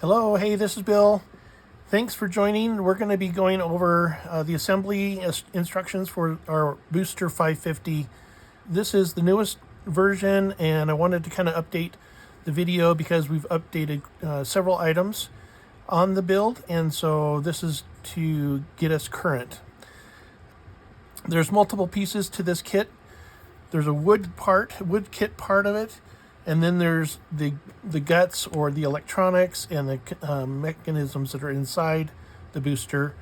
Hello, hey, this is Bill. Thanks for joining. We're going to be going over the assembly instructions for our Booster 550. This is the newest version, and I wanted to kind of update the video because we've updated several items on the build, and so this is to get us current. There's multiple pieces to this kit. There's a wood kit part of it, and then there's the guts or the electronics and the mechanisms that are inside the booster.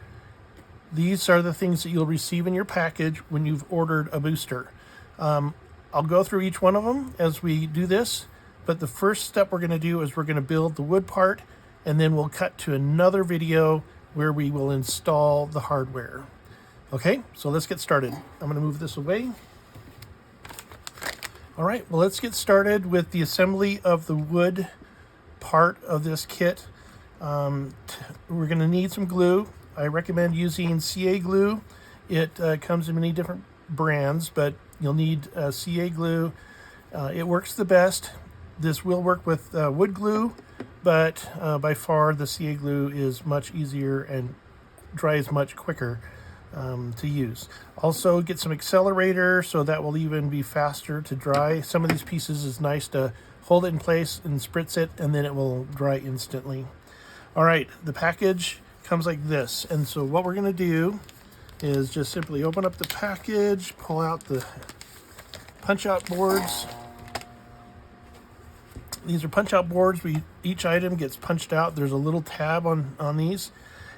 These are the things that you'll receive in your package when you've ordered a booster. I'll go through each one of them as we do this, but the first step we're going to do is we're going to build the wood part, and then we'll cut to another video where we will install the hardware. Okay, so let's get started. I'm going to move this away. All right, well, let's get started with the assembly of the wood part of this kit. We're going to need some glue. I recommend using CA glue. It comes in many different brands, but you'll need CA glue. It works the best. This will work with wood glue, but by far the CA glue is much easier and dries much quicker to use. Also get some accelerator, so that will even be faster to dry. Some of these pieces is nice to hold it in place and spritz it, and then it will dry instantly. All right, the package comes like this, and so what we're going to do is just simply open up the package, pull out the punch out boards. These are punch out boards. Each item gets punched out. There's a little tab on these,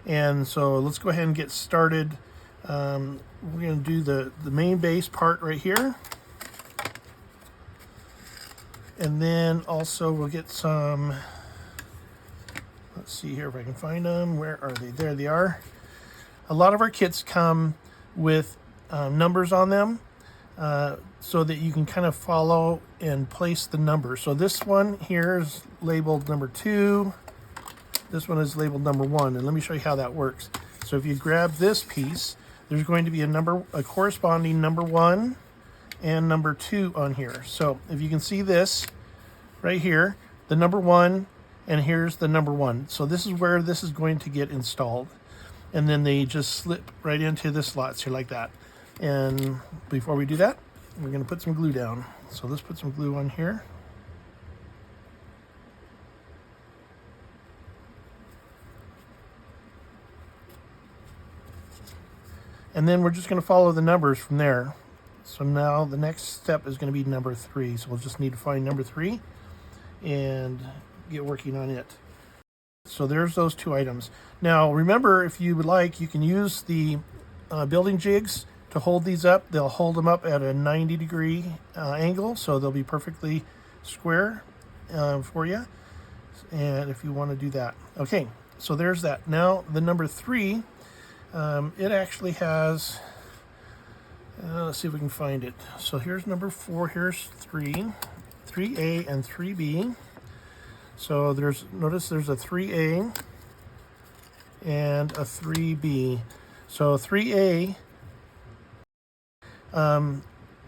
and so let's go ahead and get started. We're going to do the main base part right here, and then also we'll get some, let's see here if I can find them. Where are they? There they are. A lot of our kits come with numbers on them, so that you can kind of follow and place the numbers. So this one here is labeled number 2. This one is labeled number 1, and let me show you how that works. So if you grab this piece, there's going to be a corresponding number 1 and number 2 on here. So if you can see this right here, the number 1, and here's the number 1. So this is where this is going to get installed. And then they just slip right into the slots here like that. And before we do that, we're going to put some glue down. So let's put some glue on here. And then we're just going to follow the numbers from there. So now the next step is going to be number 3. So we'll just need to find number 3 and get working on it. So there's those 2 items. Now remember, if you would like, you can use the building jigs to hold these up. They'll hold them up at a 90-degree angle, so they'll be perfectly square for you, and if you want to do that. Okay, so there's that. Now the number 3, it actually has, let's see if we can find it. So here's number 4, here's 3A and 3B. So notice there's a 3A and a 3B. So 3A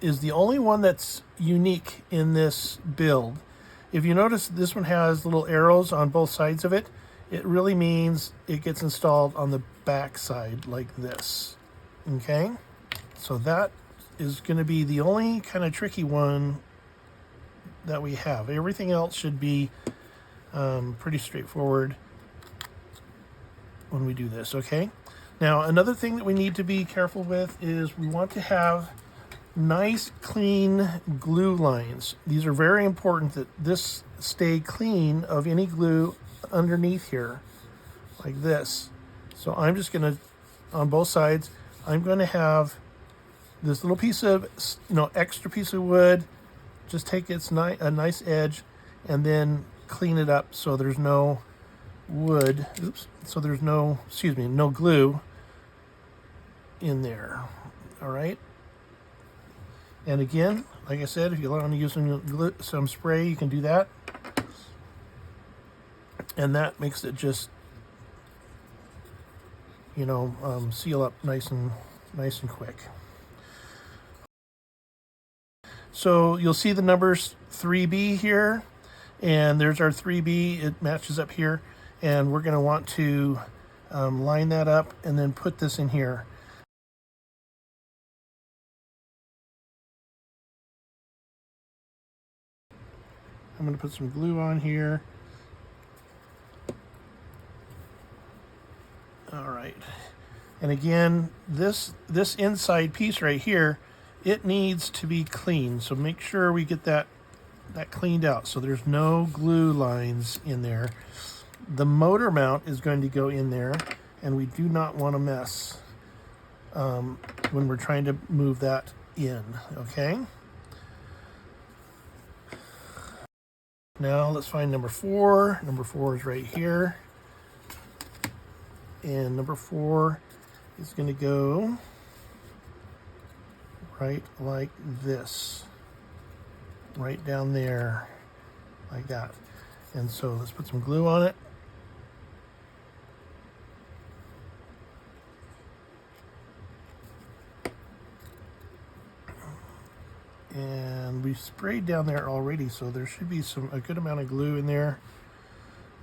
is the only one that's unique in this build. If you notice, this one has little arrows on both sides of it. It really means it gets installed on the back side like this. Okay, so that is going to be the only kind of tricky one that we have. Everything else should be pretty straightforward when we do this. Okay, now another thing that we need to be careful with is we want to have nice clean glue lines. These are very important that this stay clean of any glue underneath here like this. So I'm just going to, on both sides, I'm going to have this little piece of, extra piece of wood, just take a nice edge and then clean it up so there's no wood, so there's no glue in there. All right. And again, like I said, if you want to use some spray, you can do that. And that makes it just, seal up nice and quick. So you'll see the numbers 3B here, and there's our 3B. It matches up here. and we're going to want to line that up and then put this in here. I'm going to put some glue on here. All right. And again, this inside piece right here, it needs to be clean. So make sure we get that cleaned out so there's no glue lines in there. The motor mount is going to go in there, and we do not want to mess when we're trying to move that in, okay? Now let's find number 4. Number 4 is right here. And number 4 is going to go right like this. Right down there, like that. And so let's put some glue on it. And we sprayed down there already, so there should be a good amount of glue in there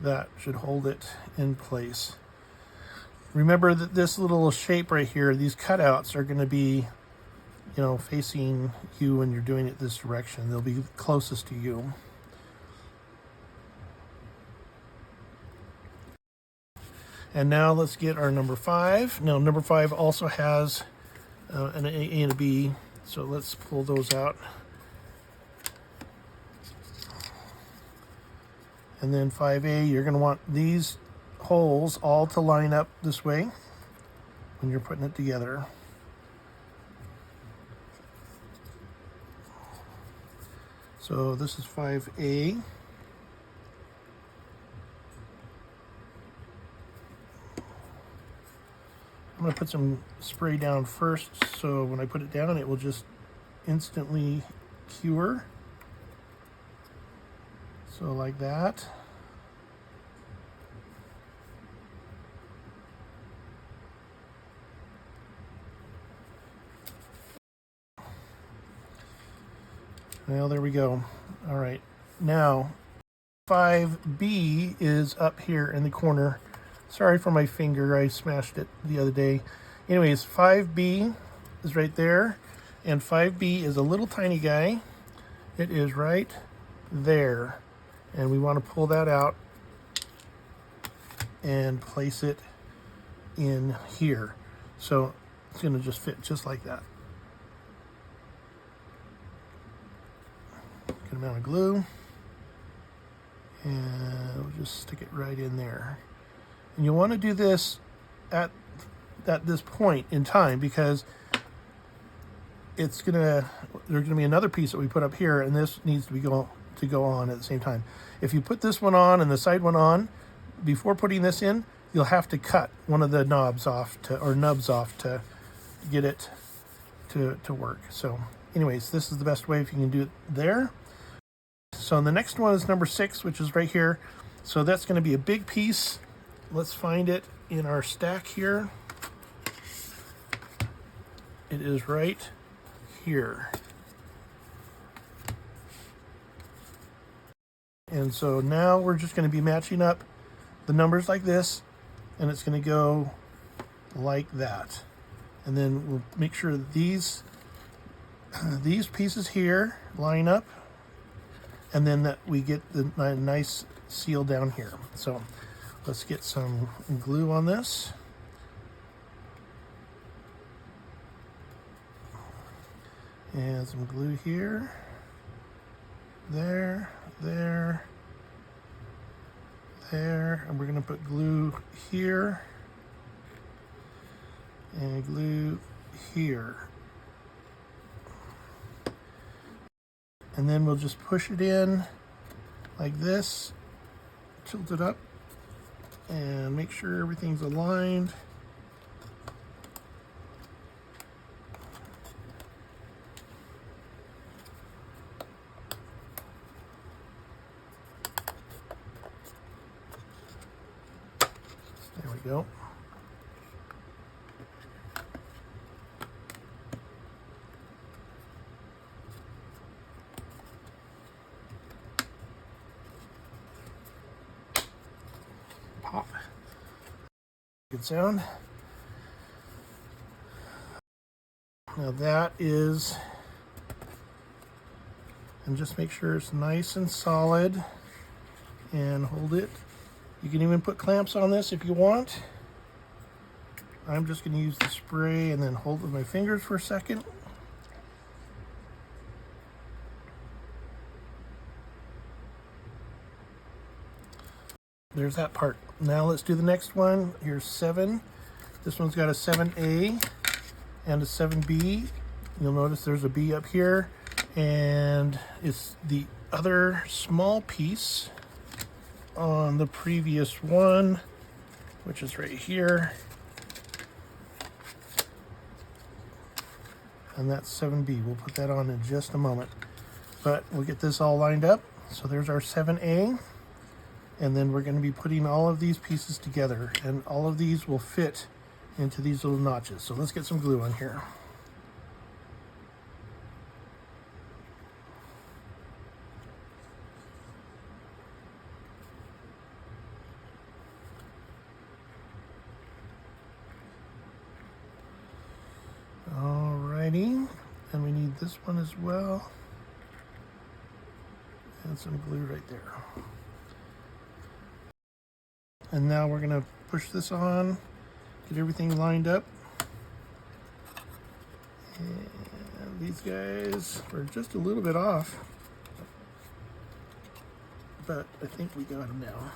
that should hold it in place. Remember that this little shape right here, these cutouts are going to be, you know, facing you when you're doing it this direction. They'll be closest to you. And now let's get our number 5. Now number 5 also has an A and a B, so let's pull those out. And then 5A, you're going to want these holes all to line up this way when you're putting it together. So this is 5A. I'm going to put some spray down first, so when I put it down, it will just instantly cure. So like that. Well, there we go. All right. Now, 5B is up here in the corner. Sorry for my finger. I smashed it the other day. Anyways, 5B is right there. And 5B is a little tiny guy. It is right there. And we want to pull that out and place it in here. So it's going to just fit just like that. Good amount of glue. And we'll just stick it right in there. And you want to do this at this point in time, because there's gonna be another piece that we put up here, and this needs to go on at the same time. If you put this one on and the side one on before putting this in, you'll have to cut one of the nubs off to get it to work. So anyways, this is the best way if you can do it there. So the next one is number 6, which is right here. So that's going to be a big piece. Let's find it in our stack here. It is right here. And so now we're just going to be matching up the numbers like this, and it's going to go like that. And then we'll make sure that these pieces here line up, and then that we get the nice seal down here. So let's get some glue on this. And some glue here, there, and we're gonna put glue here and glue here. And then we'll just push it in like this, tilt it up, and make sure everything's aligned. There we go. good sound. Now that is, and just make sure it's nice and solid and hold it. You can even put clamps on this if you want. I'm just going to use the spray and then hold it with my fingers for a second. There's that part. Now let's do the next one. Here's 7. This one's got a 7A and a 7B. You'll notice there's a B up here, and it's the other small piece on the previous one, which is right here. And that's 7B. We'll put that on in just a moment. But we'll get this all lined up. So there's our 7A. And then we're going to be putting all of these pieces together, and all of these will fit into these little notches. So let's get some glue on here. Alrighty, and we need this one as well, and some glue right there. And now we're going to push this on, get everything lined up. And these guys are just a little bit off, but I think we got them now.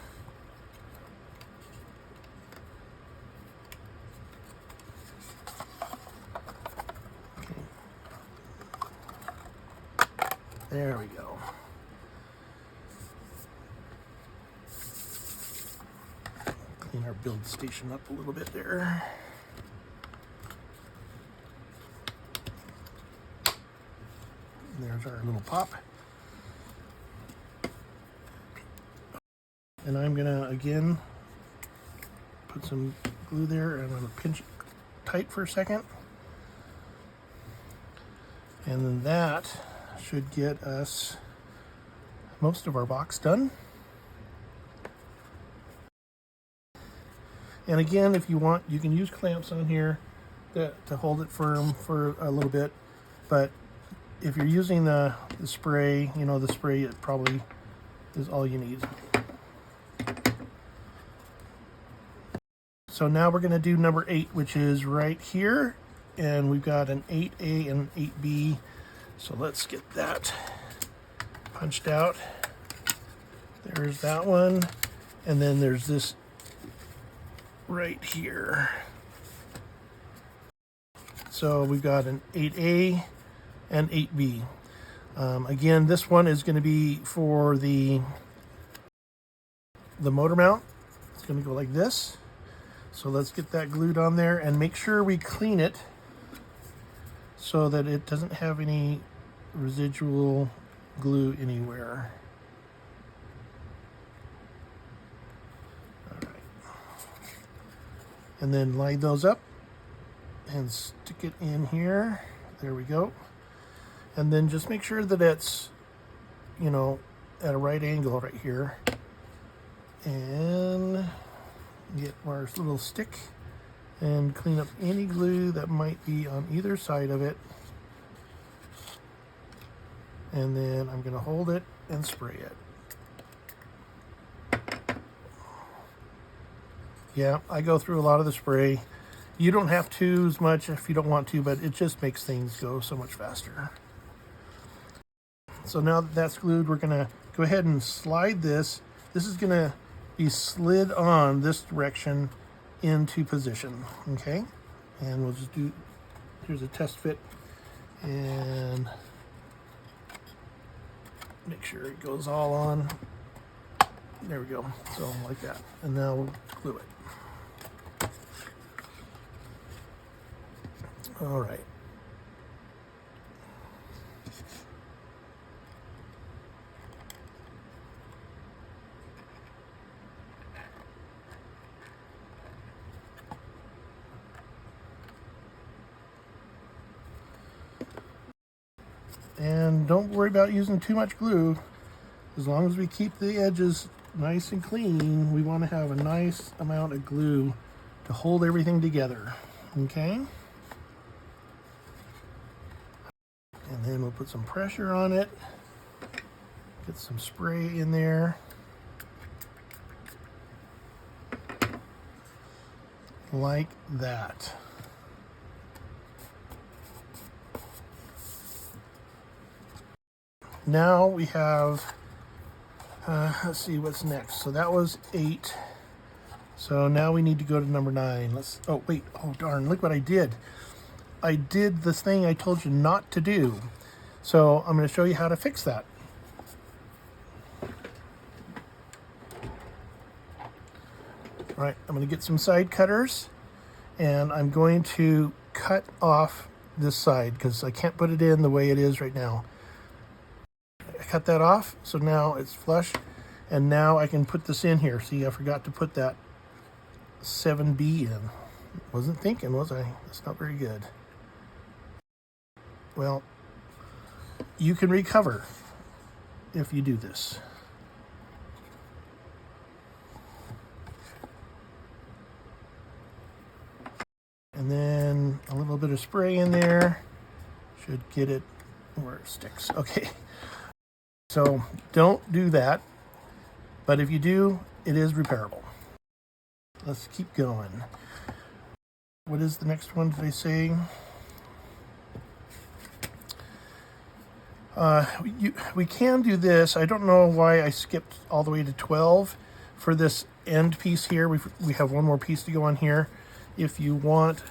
Okay. There we go. Clean our build station up a little bit there. There's our little pop. And I'm gonna again put some glue there, and I'm gonna pinch it tight for a second. And then that should get us most of our box done. And again, if you want, you can use clamps on here to hold it firm for a little bit. But if you're using the spray, you know, the spray, it probably is all you need. So now we're going to do number 8, which is right here. And we've got an 8A and an 8B. So let's get that punched out. There's that one. And then there's this right here. So we've got an 8A and 8B. Again, this one is going to be for the motor mount. It's going to go like this. So let's get that glued on there and make sure we clean it so that it doesn't have any residual glue anywhere. And then line those up and stick it in here. There we go. And then just make sure that it's, you know, at a right angle right here. And get our little stick and clean up any glue that might be on either side of it. And then I'm going to hold it and spray it. Yeah, I go through a lot of the spray. You don't have to as much if you don't want to, but it just makes things go so much faster. So now that that's glued, we're gonna go ahead and slide this. This is gonna be slid on this direction into position, okay? And we'll just do, here's a test fit, and make sure it goes all on. There we go, so like that. And now we'll glue it. All right. And don't worry about using too much glue. As long as we keep the edges nice and clean, we want to have a nice amount of glue to hold everything together. Okay. And then we'll put some pressure on it. Get some spray in there. Like that. Now we have, let's see what's next. So that was 8. So now we need to go to number 9. Oh wait, oh darn, look what I did. I did this thing I told you not to do. So I'm going to show you how to fix that. All right, I'm going to get some side cutters and I'm going to cut off this side because I can't put it in the way it is right now. I cut that off, so now it's flush, and now I can put this in here. See, I forgot to put that 7B in. Wasn't thinking, was I? That's not very good. Well, you can recover if you do this. And then a little bit of spray in there should get it where it sticks. Okay, so don't do that, but if you do, it is repairable. Let's keep going. What is the next one, did I say? We can do this. I don't know why I skipped all the way to 12 for this end piece here. We have one more piece to go on here. If you want,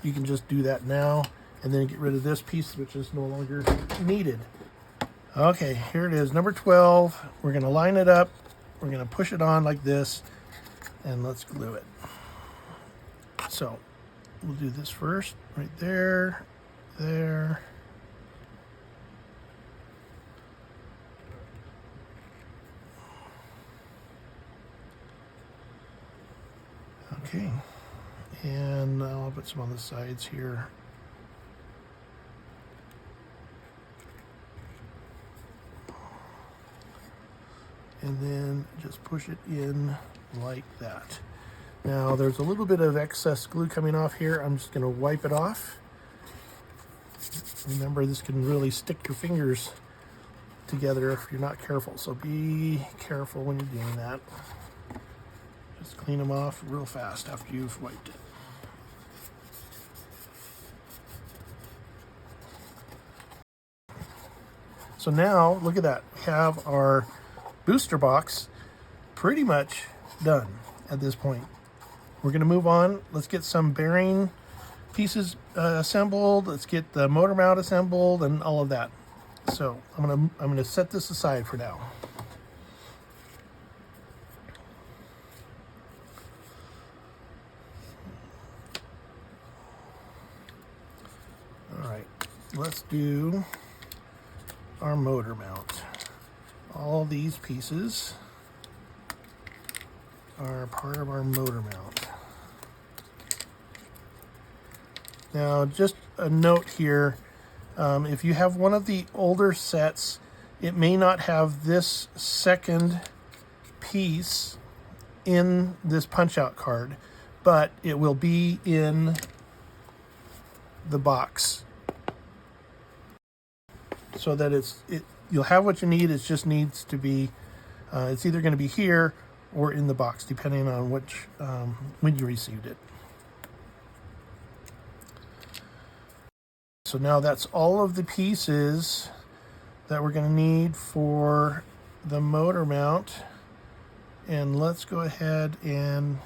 you can just do that now and then get rid of this piece, which is no longer needed. Okay, here it is, number 12. We're going to line it up. We're going to push it on like this, and let's glue it. So we'll do this first, right there, there. Okay, and now I'll put some on the sides here. And then just push it in like that. Now there's a little bit of excess glue coming off here. I'm just going to wipe it off. Remember, this can really stick your fingers together if you're not careful, so be careful when you're doing that. Just clean them off real fast after you've wiped it. So now, look at that. We have our booster box pretty much done at this point. We're going to move on. Let's get some bearing pieces assembled. Let's get the motor mount assembled and all of that. So I'm gonna set this aside for now. All right, let's do our motor mount. All these pieces are part of our motor mount. Now, just a note here, if you have one of the older sets, it may not have this second piece in this punch-out card, but it will be in the box. So that you'll have what you need. It just needs to be, it's either going to be here or in the box, depending on which, when you received it. So now that's all of the pieces that we're going to need for the motor mount. And let's go ahead and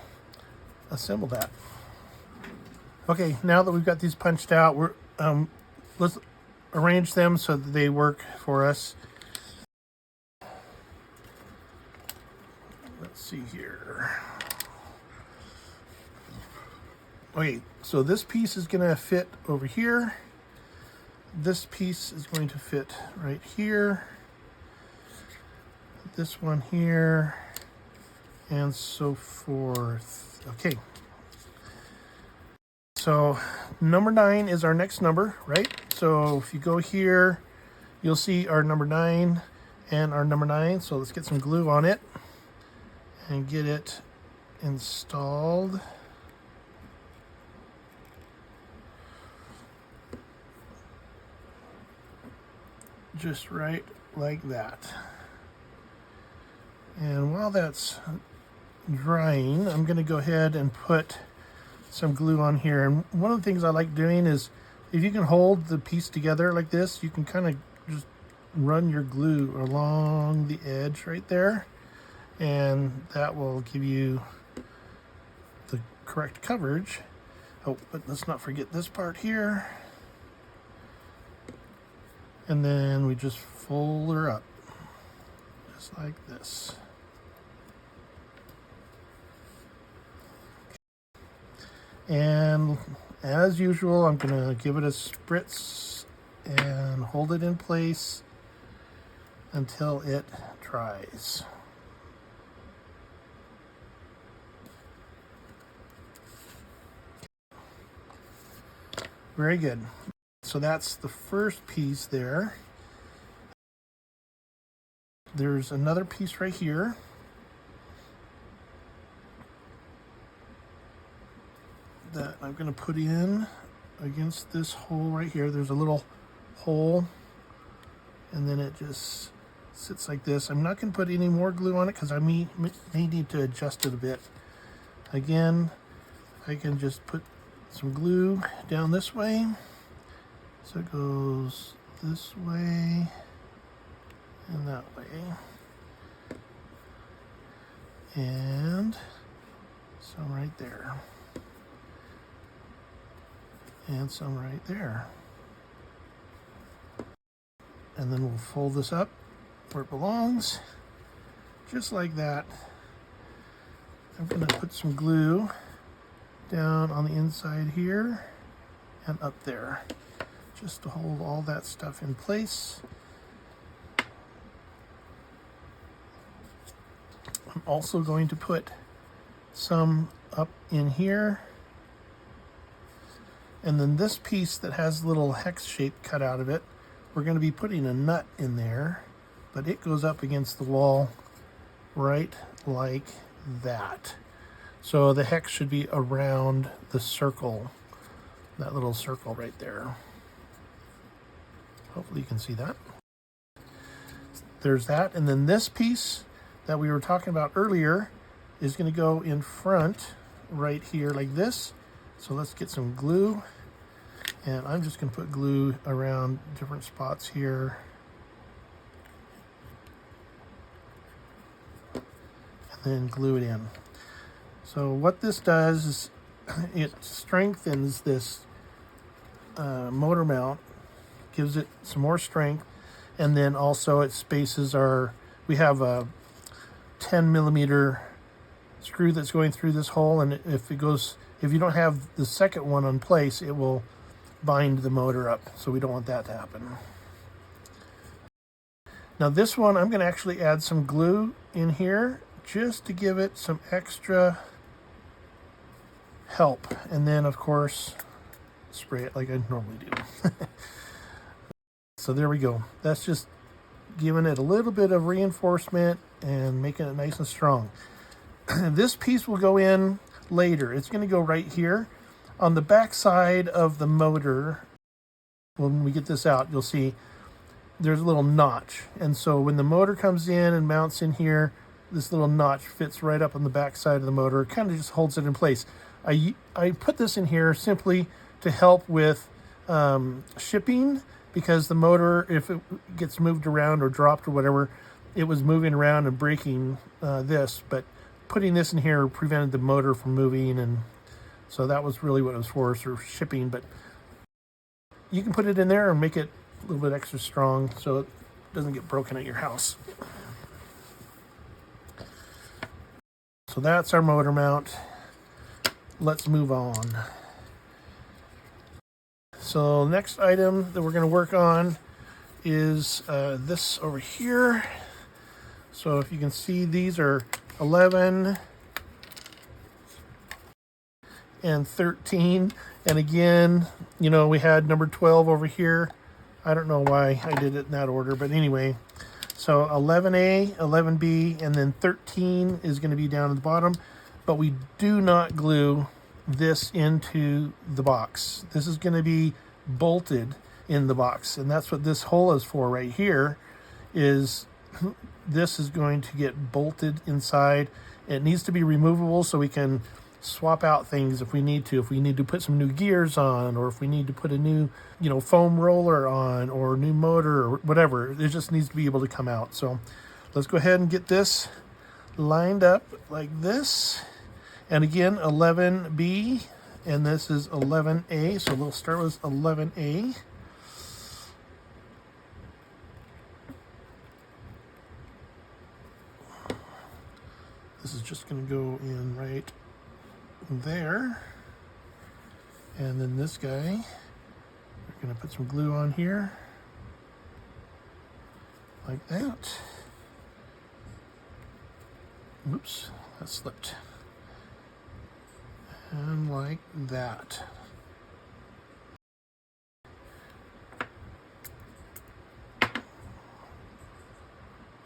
assemble that. Okay, now that we've got these punched out, let's arrange them so that they work for us. Let's see here. Okay, so this piece is going to fit over here. This piece is going to fit right here. This one here, and so forth. Okay. So number 9 is our next number, right? So if you go here, you'll see our number 9 and our number 9. So let's get some glue on it and get it installed. just right like that. And while that's drying, I'm going to go ahead and put some glue on here. And one of the things I like doing is, if you can hold the piece together like this, you can kind of just run your glue along the edge right there, and that will give you the correct coverage. Oh, but let's not forget this part here. And then we just fold her up, just like this. And as usual, I'm gonna give it a spritz and hold it in place until it dries. Very good. So that's the first piece there. There's another piece right here. That I'm going to put in against this hole right here. There's a little hole, and then it just sits like this. I'm not going to put any more glue on it because I may need to adjust it a bit. Again, I can just put some glue down this way, so it goes this way and that way, and some right there, and some right there. And then we'll fold this up where it belongs, just like that. I'm going to put some glue down on the inside here and up there, just to hold all that stuff in place. I'm also going to put some up in here. And then this piece that has a little hex shape cut out of it, we're going to be putting a nut in there, but it goes up against the wall right like that. So the hex should be around the circle, that little circle right there. Hopefully you can see that. There's that. And then this piece that we were talking about earlier is going to go in front right here like this. So let's get some glue. And I'm just going to put glue around different spots here. And then glue it in. So what this does is it strengthens this motor mount, gives it some more strength, and then also it spaces we have a 10 millimeter screw that's going through this hole, and if you don't have the second one in place, it will bind the motor up, so we don't want that to happen. Now this one, I'm going to actually add some glue in here just to give it some extra help, and then of course spray it like I normally do. So there we go. That's just giving it a little bit of reinforcement and making it nice and strong. This piece will go in later. It's going to go right here on the back side of the motor. When we get this out, you'll see there's a little notch, and so when the motor comes in and mounts in here, this little notch fits right up on the back side of the motor. It kind of just holds it in place. I put this in here simply to help with shipping, because the motor, if it gets moved around or dropped or whatever, it was moving around and breaking this, but putting this in here prevented the motor from moving, and so that was really what it was for shipping. But you can put it in there and make it a little bit extra strong so it doesn't get broken at your house. So that's our motor mount. Let's move on. So next item that we're going to work on is this over here. So if you can see, these are 11 and 13. And again, you know, we had number 12 over here. I don't know why I did it in that order, but anyway. So 11A, 11B, and then 13 is going to be down at the bottom. But we do not glue this into the box. This is going to be bolted, in the box. And that's what this hole is for right here, is this is going to get bolted inside. It needs to be removable so we can swap out things if we need to. If we need to put some new gears on, or if we need to put a new, foam roller on, or new motor, or whatever, it just needs to be able to come out. So let's go ahead and get this lined up like this. And again, 11B, and this is 11A. So we'll start with 11A. This is just going to go in right there. And then this guy, we're going to put some glue on here, like that. Oops, that slipped. And like that.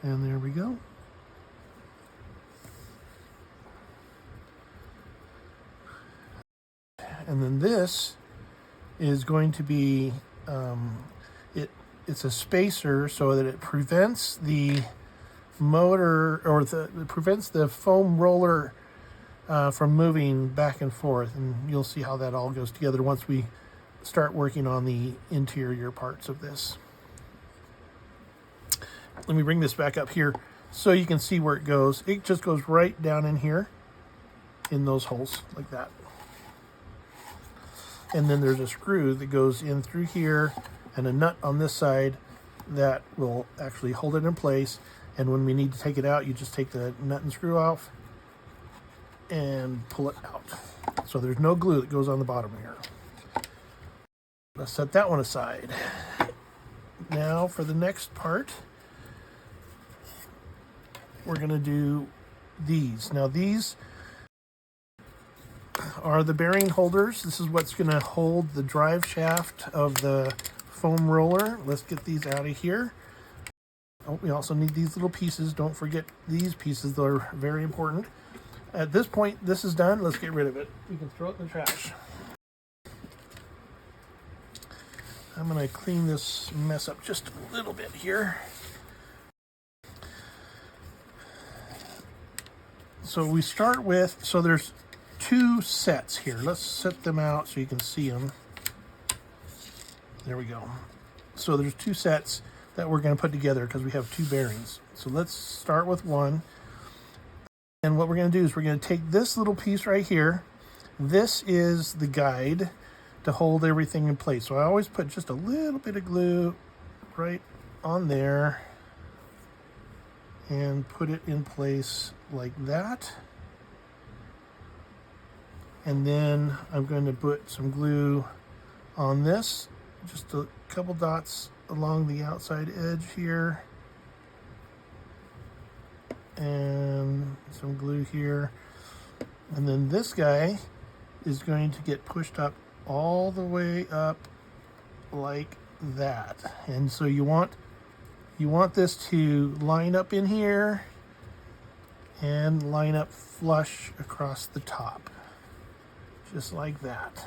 And there we go. And then this is going to be, it's a spacer so that it prevents the motor, or it prevents the foam roller from moving back and forth. And you'll see how that all goes together once we start working on the interior parts of this. Let me bring this back up here so you can see where it goes. It just goes right down in here in those holes like that. And then there's a screw that goes in through here and a nut on this side that will actually hold it in place. And when we need to take it out, you just take the nut and screw off and pull it out. So there's no glue that goes on the bottom here. Let's set that one aside. Now for the next part, we're going to do these. Now these are the bearing holders. This is what's going to hold the drive shaft of the foam roller. Let's get these out of here. Oh, we also need these little pieces. Don't forget these pieces. They're very important. At this point, this is done. Let's get rid of it. We can throw it in the trash. I'm going to clean this mess up just a little bit here. So we start with, so there's two sets here. Let's set them out so you can see them. There we go. So there's two sets that we're going to put together because we have two bearings. So let's start with one. And what we're going to do is we're going to take this little piece right here. This is the guide to hold everything in place. So I always put just a little bit of glue right on there and put it in place like that. And then I'm going to put some glue on this, just a couple dots along the outside edge here, and some glue here. And then this guy is going to get pushed up all the way up like that. And so you want this to line up in here and line up flush across the top, just like that.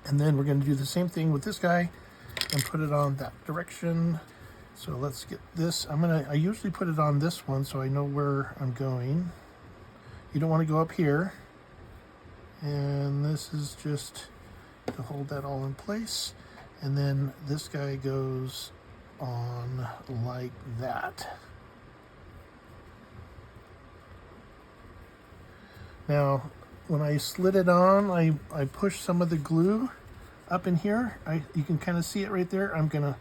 And then we're going to do the same thing with this guy and put it on that direction. So let's get this. I usually put it on this one so I know where I'm going. You don't want to go up here. And this is just to hold that all in place. And then this guy goes on like that. Now, when I slid it on, I pushed some of the glue up in here. You can kind of see it right there. I'm gonna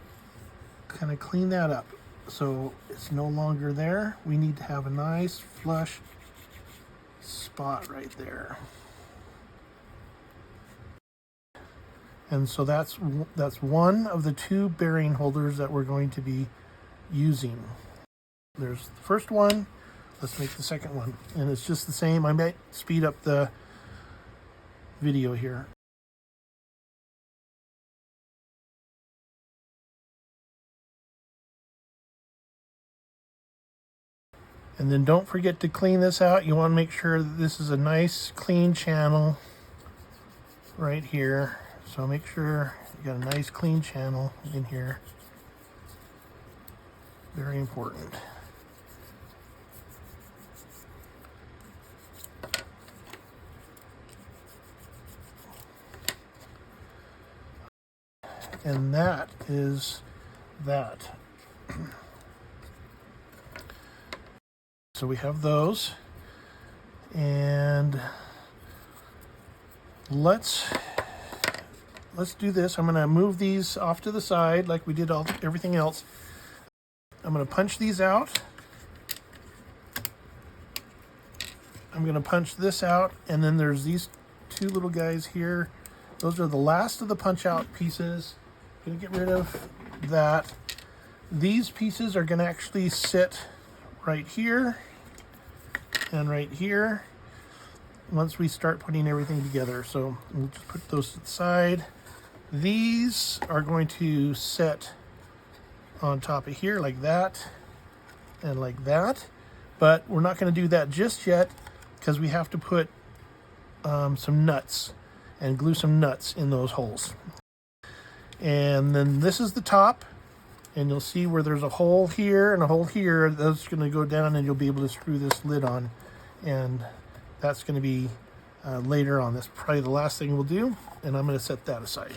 kind of clean that up so it's no longer there. We need to have a nice flush spot right there. And so that's one of the two bearing holders that we're going to be using. There's the first one. Let's make the second one. And it's just the same. I might speed up the video here. And then don't forget to clean this out. You want to make sure that this is a nice clean channel. right here. So make sure you got a nice clean channel in here. Very important. And that is that. So we have those. And let's do this. I'm going to move these off to the side like we did everything else. I'm going to punch these out. I'm going to punch this out, and then there's these two little guys here. Those are the last of the punch out pieces. I'm going to get rid of that. These pieces are going to actually sit right here and right here once we start putting everything together. So we'll just put those to the side. These are going to sit on top of here like that and like that, but we're not going to do that just yet because we have to put some nuts and glue some nuts in those holes. And then this is the top, and you'll see where there's a hole here and a hole here. That's going to go down, and you'll be able to screw this lid on, and that's going to be later on. That's probably the last thing we'll do, and I'm going to set that aside.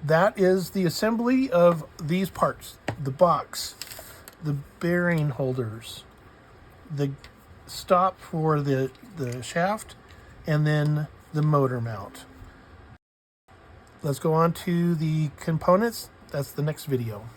That is the assembly of these parts: the box, the bearing holders, the stop for the shaft, and then the motor mount. Let's go on to the components. That's the next video.